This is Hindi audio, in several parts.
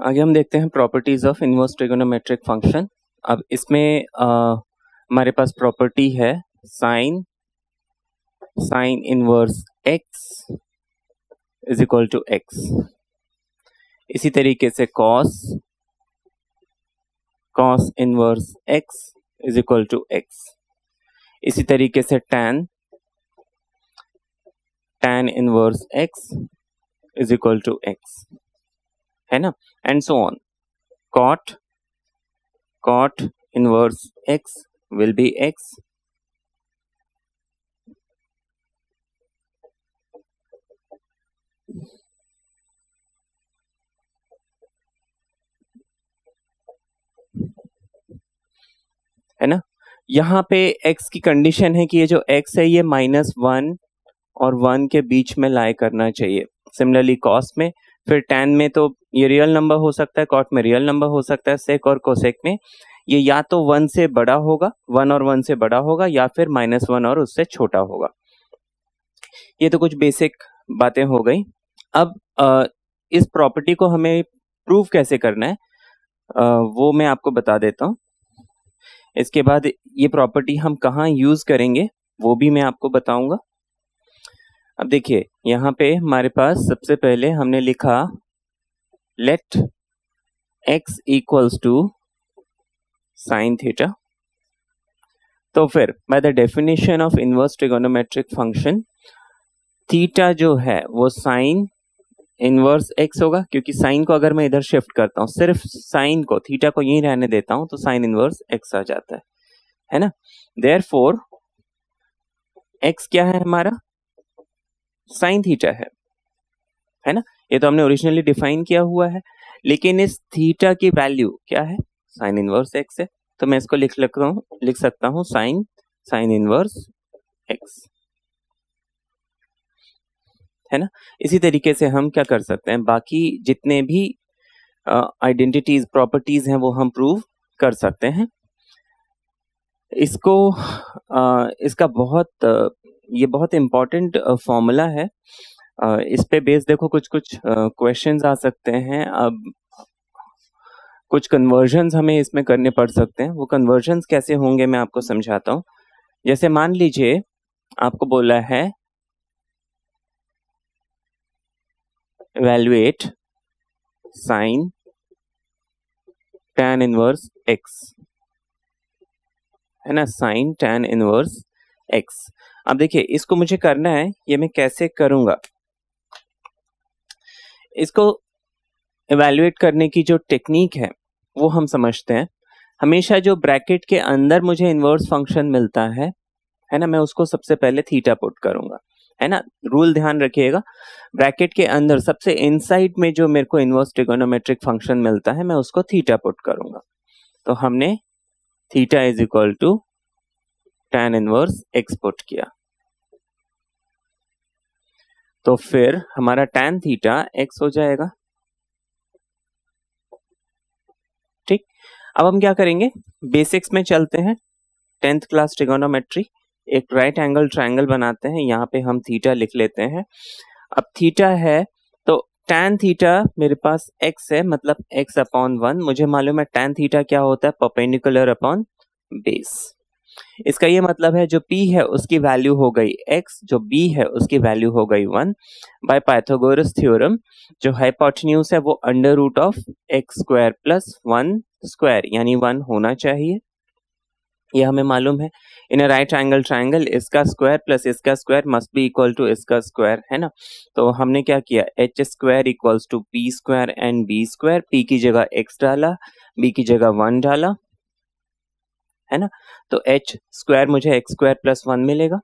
आगे हम देखते हैं properties of inverse trigonometric function. अब इसमें हमारे पास प्रॉपर्टी है sine inverse x is equal to X. इसी तरीके से cos inverse x is equal to X. इसी तरीके से tan inverse x is equal to X, है ना, and so on. cot inverse X will be X, है ना। यहाँ पे x की कंडीशन है कि ये जो x है ये -1 और 1 के बीच में लाई करना चाहिए। सिमिलरली कॉस में, फिर tan में तो ये रियल नंबर हो सकता है, कॉट में रियल नंबर हो सकता है, सेक और कोसेक में ये या तो 1 से बड़ा होगा, 1 और 1 से बड़ा होगा, या फिर -1 और उससे छोटा होगा। ये तो कुछ बेसिक बातें हो गई। अब इस प्रॉपर्टी को हमें प्रूव कैसे करना है वो मैं आपको बता देता हूँ। इसके बाद ये प्रॉपर्टी हम कहाँ यूज करेंगे वो भी मैं आपको बताऊंगा। अब देखिए यहाँ पे हमारे पास सबसे पहले हमने लिखा let x equals to sine theta. तो फिर by the definition of inverse trigonometric function theta जो है वो साइन इनवर्स x होगा, क्योंकि साइन को अगर मैं इधर शिफ्ट करता हूँ, सिर्फ साइन को, थीटा को यहीं रहने देता हूं, तो साइन इनवर्स x आ जाता है ना। देयरफॉर x क्या है हमारा, साइन थीटा है ना। ये तो हमने ओरिजिनली डिफाइन किया हुआ है, लेकिन इस थीटा की वैल्यू क्या है, साइन इनवर्स x है। तो मैं इसको लिख सकता हूं साइन इनवर्स x, है ना। इसी तरीके से हम क्या कर सकते हैं, बाकी जितने भी आइडेंटिटीज प्रॉपर्टीज हैं वो हम प्रूव कर सकते हैं। इसको इसका ये बहुत इंपॉर्टेंट फॉर्मूला है। इस पे बेस देखो कुछ क्वेश्चंस आ सकते हैं। अब कुछ कन्वर्जन्स हमें इसमें करने पड़ सकते हैं। वो कन्वर्जन्स कैसे होंगे मैं आपको समझाता हूँ। जैसे मान लीजिए आपको बोला है evaluate sin tan inverse x, है ना, sin tan इनवर्स x। अब देखिए इसको मुझे करना है, ये मैं कैसे करूंगा। इसको evaluate करने की जो टेक्निक है वो हम समझते हैं। हमेशा जो ब्रैकेट के अंदर मुझे इनवर्स फंक्शन मिलता है ना, मैं उसको सबसे पहले थीटा पुट करूंगा, है ना। रूल ध्यान रखिएगा, ब्रैकेट के अंदर सबसे इनसाइड में जो मेरे को इनवर्स ट्रिगोनोमेट्रिक फंक्शन मिलता है मैं उसको थीटा पुट करूंगा। तो हमने theta is equal to tan inverse x put किया, तो फिर हमारा tan थीटा x हो जाएगा। ठीक, अब हम क्या करेंगे, बेसिक्स में चलते हैं। 10th क्लास ट्रिगोनोमेट्री, एक राइट एंगल ट्रायंगल बनाते हैं, यहाँ पे हम थीटा लिख लेते हैं। अब थीटा है तो tan थीटा मेरे पास x है, मतलब x अपॉन 1। मुझे मालूम है tan थीटा क्या होता है, परपेंडिकुलर अपॉन बेस। इसका ये मतलब है जो p है उसकी वैल्यू हो गई x, जो b है उसकी वैल्यू हो गई 1। बाय पाइथागोरस थ्योरम जो हाइपोटेन्यूज है वो under root of x square plus 1 square यानी 1 होना चाहिए, ये हमें मालूम है। In a right angle triangle इसका स्क्वायर प्लस इसका square must be equal to इसका स्क्वायर, है ना। तो हमने क्या किया, h square equals to p square and b square. p की जगह x डाला, b की जगह 1 डाला, है ना। तो h स्क्वायर मुझे x स्क्वायर प्लस 1 मिलेगा,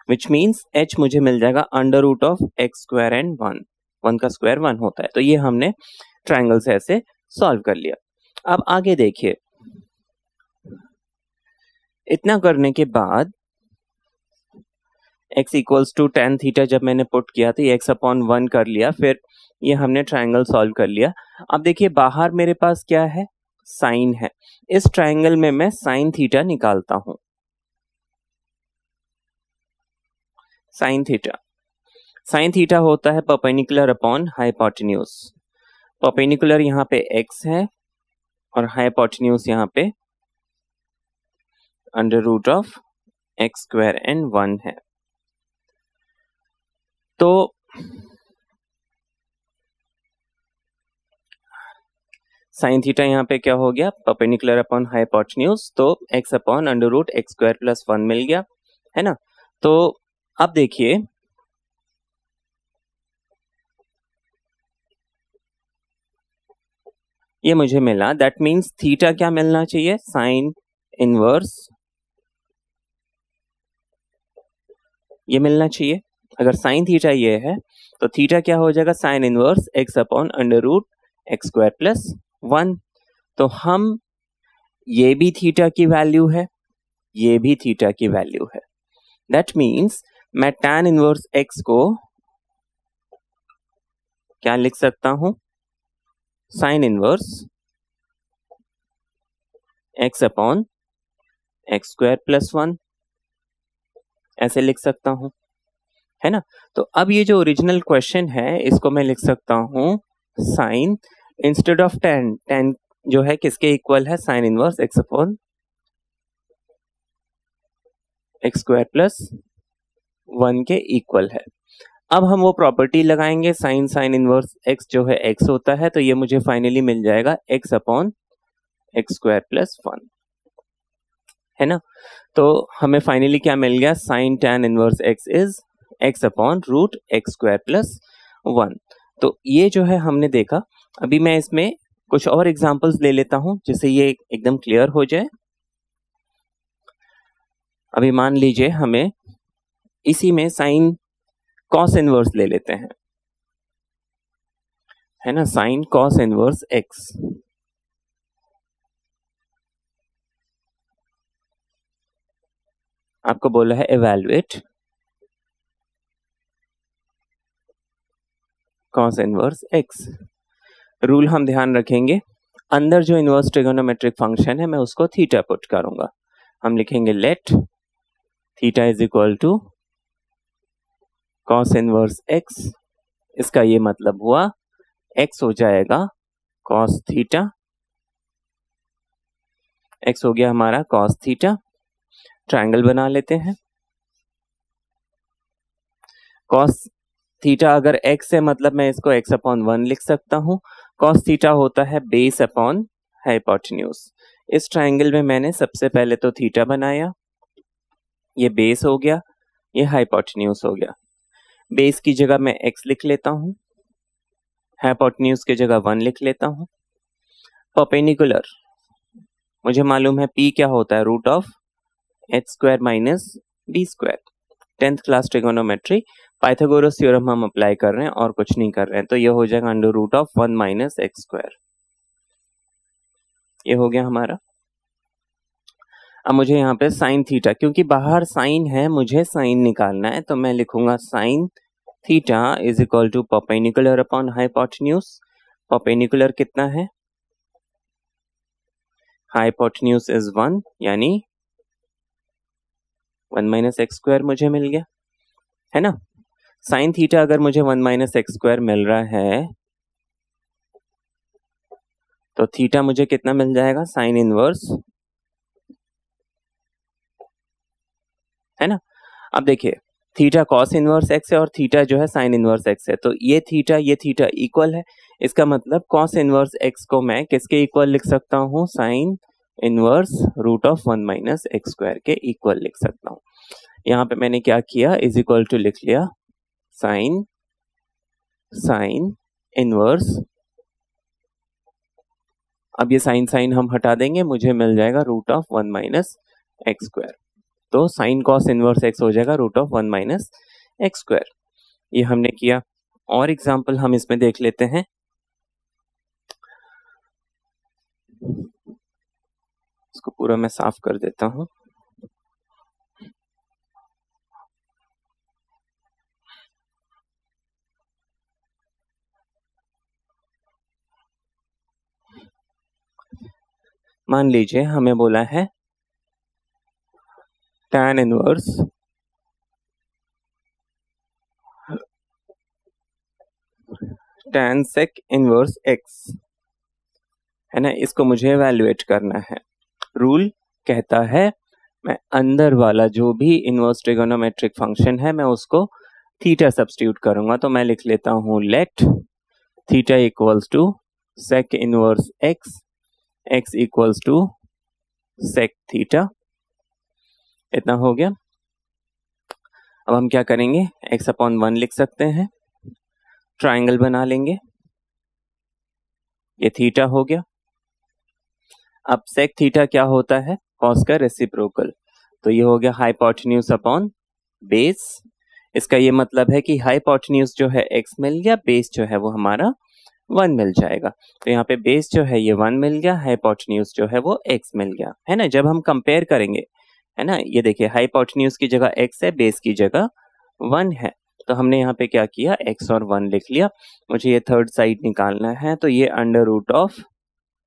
विच मीन्स h मुझे मिल जाएगा under root of x square and 1 का स्क्वायर 1 होता है। तो ये हमने ट्रायंगल से ऐसे सॉल्व कर लिया। अब आगे देखिए, इतना करने के बाद x equals to tan theta जब मैंने पुट किया तो ये x अपॉन 1 कर लिया, फिर ये हमने ट्रायंगल सॉल्व कर लिया। अब देखिए बाहर मेरे पास क्या है, साइन है। इस ट्रायंगल में मैं साइन थीटा निकालता हूं, साइन थीटा। साइन थीटा होता है परपेंडिकुलर अपॉन हाइपोटेन्यूज। परपेंडिकुलर यहाँ पे x है और हाइपोटेन्यूज यहाँ पे under root of x square and 1 है। तो साइन थीटा यहाँ पे क्या हो गया, परपेंडिकुलर अपॉन हाइपोटेन्यूज, तो x upon under root x square plus 1 मिल गया, है ना। तो अब देखिए ये मुझे मिला, दैट मीन्स थीटा क्या मिलना चाहिए, साइन इनवर्स ये मिलना चाहिए। अगर साइन थीटा ये है तो थीटा क्या हो जाएगा, sine inverse x upon under root x square plus 1। तो हम ये भी थीटा की वैल्यू है, ये भी थीटा की वैल्यू है, दैट मीन्स मैं tan इनवर्स x को क्या लिख सकता हूं, sign inverse x upon x square plus 1 ऐसे लिख सकता हूं, है ना। तो अब ये जो ओरिजिनल क्वेश्चन है इसको मैं लिख सकता हूं sine instead of tan, tan जो है किसके इक्वल है, sine inverse x upon x square plus 1 के इक्वल है। अब हम वो प्रॉपर्टी लगाएंगे, साइन साइन इनवर्स x जो है x होता है, तो ये मुझे फाइनली मिल जाएगा x upon x square plus 1, है ना। तो हमें फाइनली क्या मिल गया, sine tan inverse x is x upon root x square plus 1। तो ये जो है हमने देखा। अभी मैं इसमें कुछ और एग्जांपल्स ले लेता हूं जिससे ये एकदम क्लियर हो जाए। अभी मान लीजिए हमें इसी में साइन कॉस इनवर्स ले लेते हैं, है ना, साइन कॉस इनवर्स x। आपको बोला है evaluate cos inverse x। Rule हम ध्यान रखेंगे, अंदर जो इनवर्स ट्रिगोनोमेट्रिक फंक्शन है मैं उसको थीटा पुट करूंगा। हम लिखेंगे let theta is equal to cos inverse x। इसका ये मतलब हुआ x हो जाएगा कॉस थीटा, x हो गया हमारा कॉस थीटा। ट्रायंगल बना लेते हैं, कॉस थीटा अगर x है मतलब मैं इसको x अपॉन 1 लिख सकता हूं। कॉस थीटा होता है बेस अपॉन हाइपोटेन्यूज। इस ट्रायंगल में मैंने सबसे पहले तो थीटा बनाया, ये बेस हो गया, ये हाइपोटेन्यूज हो गया। बेस की जगह मैं x लिख लेता हूं, हाइपोटेन्यूज की जगह 1 लिख लेता हूं। परपेंडिकुलर मुझे मालूम है p क्या होता है, root of h square minus b square. 10th class trigonometry Pythagoras theorem हम अप्लाई कर रहे हैं और कुछ नहीं कर रहे हैं, तो ये हो जाएगा under root of 1 minus x square. ये हो गया हमारा। अब मुझे यहाँ पे साइन थीटा, क्योंकि बाहर साइन है मुझे साइन निकालना है, तो मैं लिखूंगा sine theta is equal to perpendicular upon hypotenuse. Perpendicular कितना है, हाइपोटेन्यूज इज 1, यानी 1 माइनस एक्स स्क्वायर मुझे मिल गया, है ना। साइन थीटा अगर मुझे 1 माइनस एक्स स्क्वायर मिल रहा है तो थीटा मुझे कितना मिल जाएगा, साइन इनवर्स, है ना। अब देखिए थीटा कॉस इनवर्स एक्स है और थीटा जो है साइन इनवर्स एक्स है, तो ये थीटा इक्वल है। इसका मतलब कॉस इनवर्स एक्स को मैं किसके इक्वल लिख सकता हूँ, sine inverse root of 1 minus x square के इक्वल लिख सकता हूँ। यहाँ पे मैंने क्या किया, इज इक्वल टू लिख लिया साइन इनवर्स। अब ये साइन साइन हम हटा देंगे, मुझे मिल जाएगा root of 1 minus x square. तो साइन कॉस इनवर्स एक्स हो जाएगा root of 1 minus x square. ये हमने किया। और एग्जाम्पल हम इसमें देख लेते हैं। इसको पूरा मैं साफ कर देता हूं। मान लीजिए हमें बोला है tan inverse tan sec inverse x, है ना, इसको मुझे एवेल्युएट करना है। रूल कहता है मैं अंदर वाला जो भी इनवर्स ट्रिगोनोमेट्रिक फंक्शन है मैं उसको थीटा सब्स्टिट्यूट करूंगा। तो मैं लिख लेता हूं let theta equals to sec inverse x, x equals to sec theta. इतना हो गया। अब हम क्या करेंगे, x अपॉन 1 लिख सकते हैं, ट्राइंगल बना लेंगे, ये थीटा हो गया। अब sec थीटा क्या होता है, cos का रेसिप्रोकल, तो ये हो गया हाइपोटेन्यूज अपॉन बेस। इसका ये मतलब है कि हाइपोटेन्यूज जो है x मिल गया, बेस जो है वो हमारा 1 मिल जाएगा। तो यहाँ पे बेस जो है ये 1 मिल गया, हाइपोटेन्यूज जो है वो x मिल गया, है ना। जब हम कंपेयर करेंगे, है ना, ये देखिए हाइपोटेन्यूज की जगह x है, बेस की जगह 1 है, तो हमने यहाँ पे क्या किया, x और 1 लिख लिया। मुझे ये थर्ड साइड निकालना है, तो ये under root of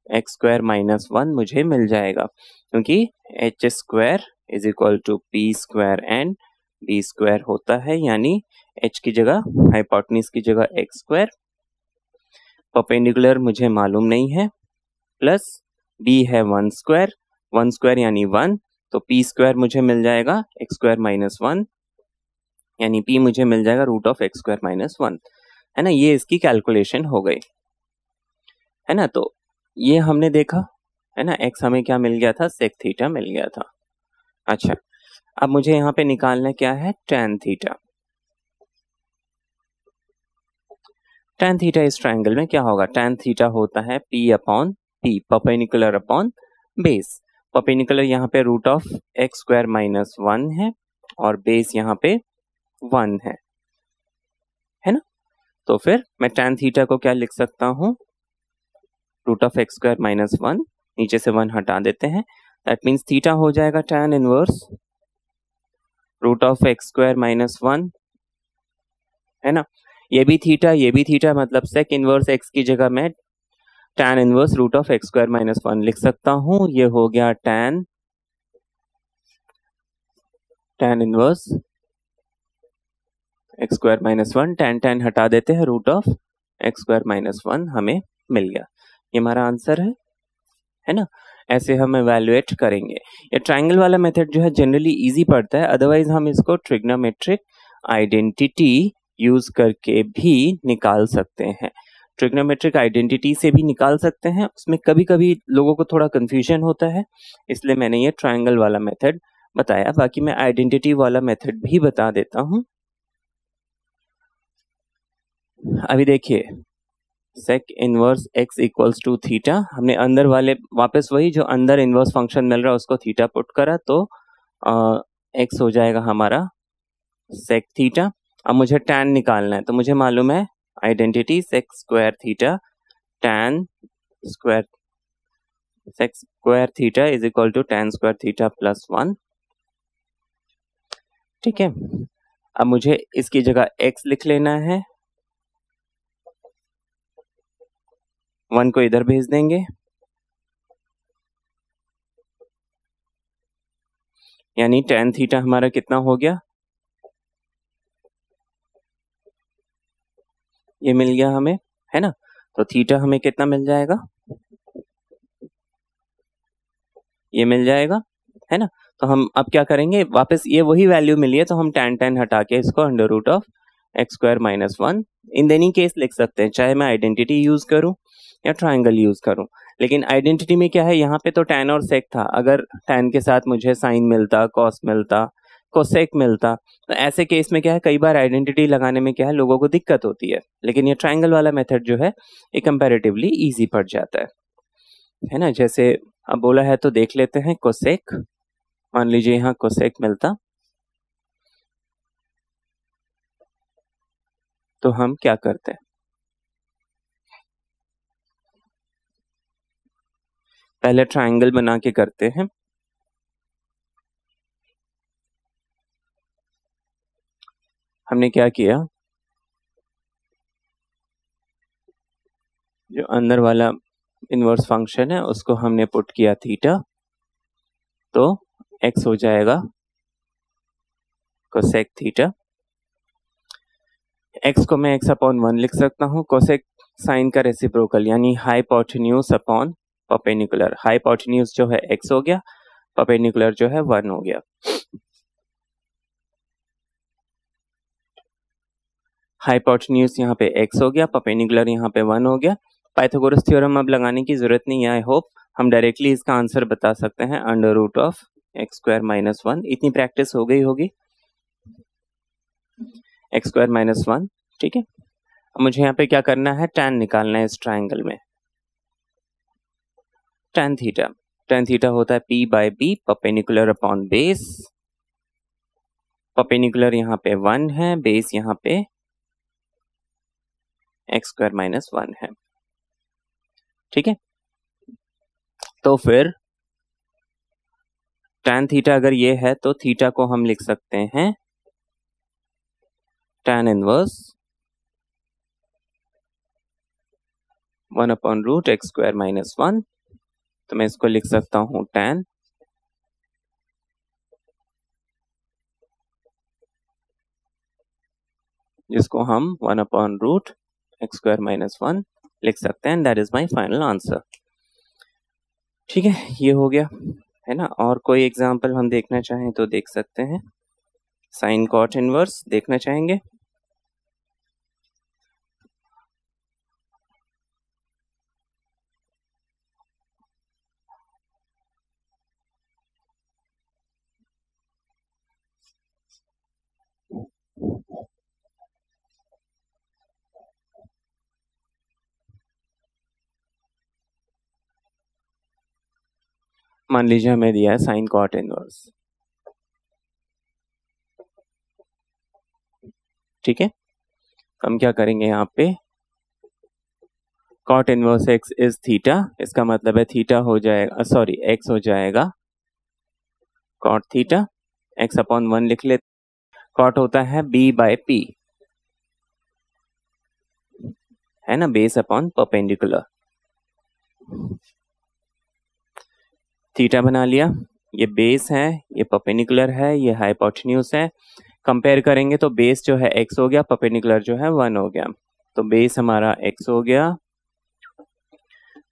x square minus 1 मुझे मिल जाएगा, क्योंकि h square is equal to p square and b square होता है, यानी h की जगह, हाइपोटेन्यूज की जगह x स्क्वायर, परपेंडिकुलर मुझे मालूम नहीं है, प्लस b है 1 स्क्वायर यानी 1, तो p स्क्वायर मुझे मिल जाएगा x स्क्वायर माइनस 1, यानी p मुझे मिल जाएगा root of x square minus 1, है ना। ये इसकी कैलकुलेशन हो गई, है ना। तो ये हमने देखा, है ना, x हमें क्या मिल गया था, sec थीटा मिल गया था। अच्छा, अब मुझे यहाँ पे निकालना क्या है, tan थीटा। tan थीटा इस ट्रायंगल में क्या होगा, tan थीटा होता है p upon p, perpendicular upon base. Perpendicular यहाँ पे root of x square minus 1 है और बेस यहाँ पे 1 है ना। तो फिर मैं tan थीटा को क्या लिख सकता हूँ, root of x square minus 1, नीचे से 1 हटा देते हैं, दैट मीन्स थीटा हो जाएगा tan inverse root of x square minus 1, है ना। ये भी थीटा, मतलब sec इनवर्स x की जगह मैं tan inverse root of x square minus 1 लिख सकता हूं। ये हो गया tan inverse x square minus 1, tan हटा देते हैं, root of x square minus 1 हमें मिल गया। ये हमारा आंसर है ना। ऐसे हम एवेल्युएट करेंगे। ये ट्रायंगल वाला मेथड जो है जनरली इजी पड़ता है, अदरवाइज हम इसको ट्रिग्नोमेट्रिक आइडेंटिटी यूज करके भी निकाल सकते हैं। ट्रिग्नोमेट्रिक आइडेंटिटी से भी निकाल सकते हैं, उसमें कभी कभी लोगों को थोड़ा कंफ्यूजन होता है, इसलिए मैंने ये ट्रायंगल वाला मेथड बताया। बाकी मैं आइडेंटिटी वाला मेथड भी बता देता हूं। अभी देखिए sec inverse x equals to theta, हमने अंदर वाले वापस वही जो अंदर इनवर्स फंक्शन मिल रहा है उसको थीटा पुट करा, तो x हो जाएगा हमारा sec थीटा। अब मुझे tan निकालना है, तो मुझे मालूम है identity sec square theta tan square, sec square theta is equal to tan square theta plus 1, ठीक है। अब मुझे इसकी जगह x लिख लेना है, 1 को इधर भेज देंगे, यानी tan थीटा हमारा कितना हो गया, ये मिल गया हमें, है ना। तो थीटा हमें कितना मिल जाएगा, ये मिल जाएगा, है ना। तो हम अब क्या करेंगे, वापस ये वही वैल्यू मिली है, तो हम tan हटा के इसको under root of x square minus 1 in any case लिख सकते हैं, चाहे मैं आइडेंटिटी यूज करूं या ट्राइंगल यूज करूं। लेकिन आइडेंटिटी में क्या है, यहाँ पे तो tan और sec था, अगर tan के साथ मुझे साइन मिलता, cos मिलता, कोसेक मिलता, तो ऐसे केस में क्या है, कई बार आइडेंटिटी लगाने में क्या है लोगों को दिक्कत होती है। लेकिन ये ट्राइंगल वाला मेथड जो है ये कंपैरेटिवली इजी पड़ जाता है ना। जैसे अब बोला है तो देख लेते हैं, कोसेक, मान लीजिए यहाँ कोसेक मिलता, तो हम क्या करते हैं, पहले ट्राइंगल बना के करते हैं। हमने क्या किया, जो अंदर वाला इनवर्स फंक्शन है उसको हमने पुट किया थीटा, तो x हो जाएगा कोसेक थीटा। x को मैं x अपॉन 1 लिख सकता हूँ, कोसेक साइन का रेसिप्रोकल यानी हाइपोटेन्यूज अपॉन परपेंडिकुलर। हाइपोटेन्यूज जो है x हो गया, परपेंडिकुलर जो है 1 हो गया। हाइपोटेन्यूज यहाँ पे x हो गया, परपेंडिकुलर यहाँ पे 1 हो गया। पाइथागोरस थ्योरम अब लगाने की जरूरत नहीं है। आई होप हम डायरेक्टली इसका आंसर बता सकते हैं, under root of x square minus 1। इतनी प्रैक्टिस हो गई होगी, एक्स स्क्वायर माइनस 1। ठीक है, अब मुझे यहाँ पे क्या करना है, tan निकालना है इस ट्राइंगल में। tan थीटा होता है p by b, perpendicular upon base. Perpendicular यहाँ पे 1 है, बेस यहाँ पे एक्स स्क्वायर माइनस 1 है। ठीक है, तो फिर tan थीटा अगर ये है तो थीटा को हम लिख सकते हैं tan inverse 1 upon root x square minus 1। तो मैं इसको लिख सकता हूं tan जिसको हम 1 upon root x square minus 1 लिख सकते हैं। That is my final answer. ठीक है, ये हो गया है ना। और कोई एग्जांपल हम देखना चाहें तो देख सकते हैं। साइन कॉट इनवर्स देखना चाहेंगे? मान लीजिए हमें दिया है साइन कॉट इनवर्स। ठीक है, हम क्या करेंगे यहाँ पे, cot inverse x is theta, इसका मतलब है थीटा हो जाएगा, सॉरी एक्स हो जाएगा कॉट थीटा, एक्स अपॉन 1 लिख लेते। कॉट होता है b बाय p, है ना, बेस अपॉन परपेंडिकुलर। थीटा बना लिया, ये बेस है, ये परपेंडिकुलर है, ये हाइपोटेन्यूज है। कंपेयर करेंगे तो बेस जो है x हो गया, परपेंडिकुलर जो है 1 हो गया। तो बेस हमारा x हो गया,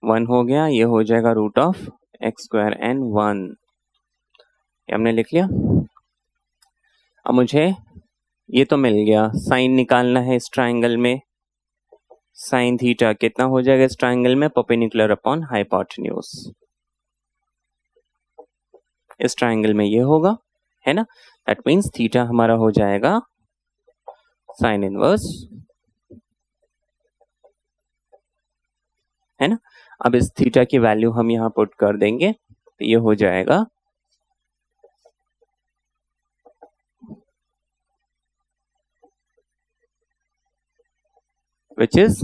1 हो गया, ये हो जाएगा root of x square and 1। ये हमने लिख लिया। अब मुझे ये तो मिल गया, साइन निकालना है इस ट्राइंगल में। साइन थीटा कितना हो जाएगा इस ट्राइंगल में, परपेंडिकुलर अपॉन हाइपोटेन्यूज। इस ट्राइंगल में ये होगा, है ना। दैट मीन्स थीटा हमारा हो जाएगा साइन इनवर्स, है ना। अब इस थीटा की वैल्यू हम यहां पुट कर देंगे, तो ये हो जाएगा विच इज,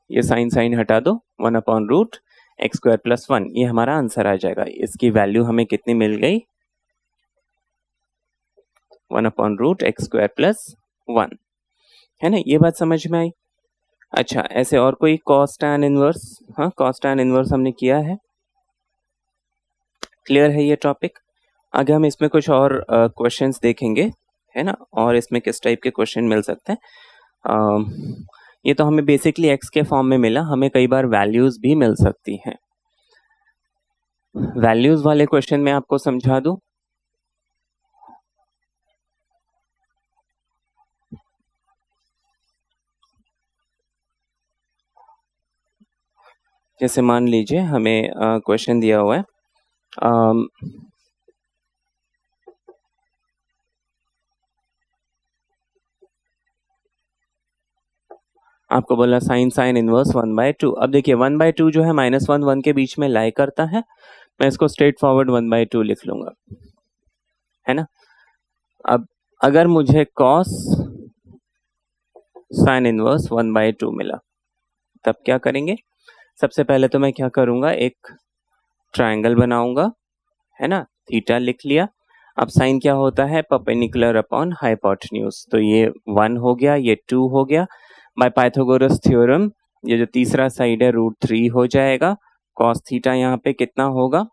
ये साइन हटा दो, 1 upon root x square plus 1। ये हमारा आंसर आ जाएगा। इसकी वैल्यू हमें कितनी मिल गई, 1 upon root x square plus 1, है ना। ये बात समझ में आई। अच्छा, ऐसे और कोई कॉस टैन इनवर्स? हाँ, कॉस टैन इनवर्स हमने किया है, क्लियर है ये टॉपिक। आगे हम इसमें कुछ और क्वेश्चंस देखेंगे, है ना, और इसमें किस टाइप के क्वेश्चन मिल सकते हैं। ये तो हमें बेसिकली एक्स के फॉर्म में मिला, हमें कई बार वैल्यूज भी मिल सकती हैं। वैल्यूज वाले क्वेश्चन में आपको समझा दूं। जैसे मान लीजिए हमें क्वेश्चन दिया हुआ है, आपको बोला साइन इनवर्स 1/2। अब देखिए 1/2 जो है -1 1 के बीच में लाई करता है। मैं इसको स्ट्रेट फॉरवर्ड 1/2 लिख लूंगा, है ना। अब अगर मुझे कॉस साइन इनवर्स 1/2 मिला, तब क्या करेंगे? सबसे पहले तो मैं क्या करूंगा, एक ट्रायंगल बनाऊंगा, है ना। थीटा लिख लिया। अब साइन क्या होता है, परपेंडिकुलर अपॉन हाइपोटेन्यूज। तो ये 1 हो गया, ये 2 हो गया। बाय पाइथागोरस थ्योरम ये जो तीसरा साइड है √3 हो जाएगा। कॉस थीटा यहाँ पे कितना होगा,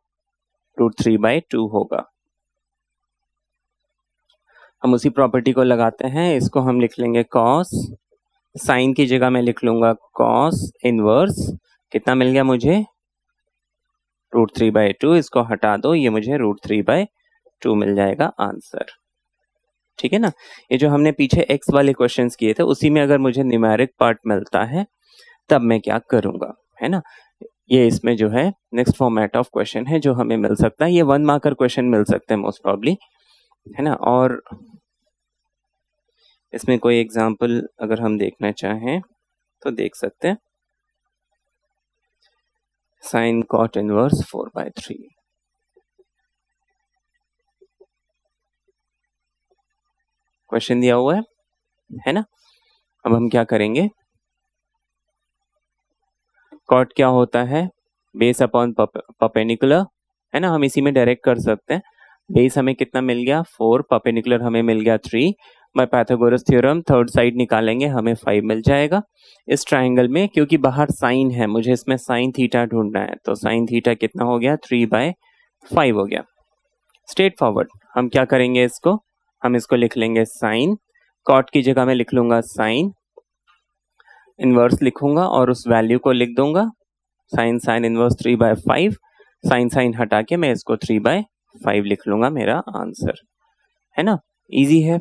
√3/2 होगा। हम उसी प्रॉपर्टी को लगाते हैं, इसको हम लिख लेंगे कॉस साइन की जगह मैं लिख लूंगा कॉस इनवर्स, कितना मिल गया मुझे, √3/2, इसको हटा दो, ये मुझे √3/2 मिल जाएगा आंसर। ठीक है ना। ये जो हमने पीछे एक्स वाले क्वेश्चंस किए थे उसी में अगर मुझे न्यूमेरिक पार्ट मिलता है तब मैं क्या करूंगा, है ना। ये इसमें जो है नेक्स्ट फॉर्मेट ऑफ क्वेश्चन है जो हमें मिल सकता है, ये 1 मार्कर क्वेश्चन मिल सकते हैं मोस्ट प्रॉब्ली, है ना। और इसमें कोई एग्जांपल अगर हम देखना चाहें तो देख सकते हैं, साइन कॉट इनवर्स 4/3, क्वेश्चन दिया हुआ है ना। अब हम क्या करेंगे, कॉट क्या होता है, बेस अपॉन परपेंडिकुलर, है ना, हम इसी में डायरेक्ट कर सकते हैं। बेस हमें कितना मिल गया 4, परपेंडिकुलर हमें मिल गया 3, bye Pythagoras theorem third side निकालेंगे हमें 5 मिल जाएगा। इस ट्राइंगल में क्योंकि बाहर साइन है, मुझे इसमें साइन थीटा ढूंढना है, तो साइन थीटा कितना हो गया 3/5 हो गया। स्ट्रेट फॉरवर्ड हम क्या करेंगे, इसको हम इसको लिख लेंगे साइन, कॉट की जगह में लिख लूंगा साइन, इनवर्स लिखूंगा और उस वैल्यू को लिख दूंगा, sine sine inverse 3/5, sine sine हटा के मैं इसको 3/5 लिख लूंगा, मेरा आंसर, है ना। इजी है।